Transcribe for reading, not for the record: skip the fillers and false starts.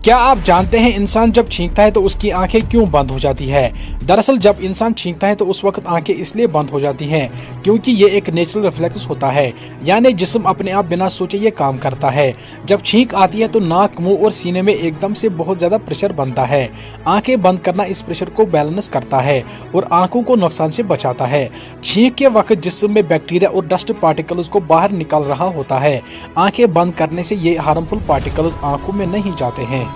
क्या आप जानते हैं इंसान जब छींकता है तो उसकी आंखें क्यों बंद हो जाती है? दरअसल जब इंसान छींकता है तो उस वक्त आंखें इसलिए बंद हो जाती हैं क्योंकि ये एक नेचुरल रिफ्लेक्स होता है, यानी जिस्म अपने आप बिना सोचे ये काम करता है। जब छींक आती है तो नाक, मुंह और सीने में एकदम से बहुत ज्यादा प्रेशर बनता है। आंखें बंद करना इस प्रेशर को बैलेंस करता है और आंखों को नुकसान से बचाता है। छींक के वक्त जिस्म में बैक्टीरिया और डस्ट पार्टिकल्स को बाहर निकल रहा होता है। आंखें बंद करने से ये हार्मफुल पार्टिकल्स आंखों में नहीं जाते हैं।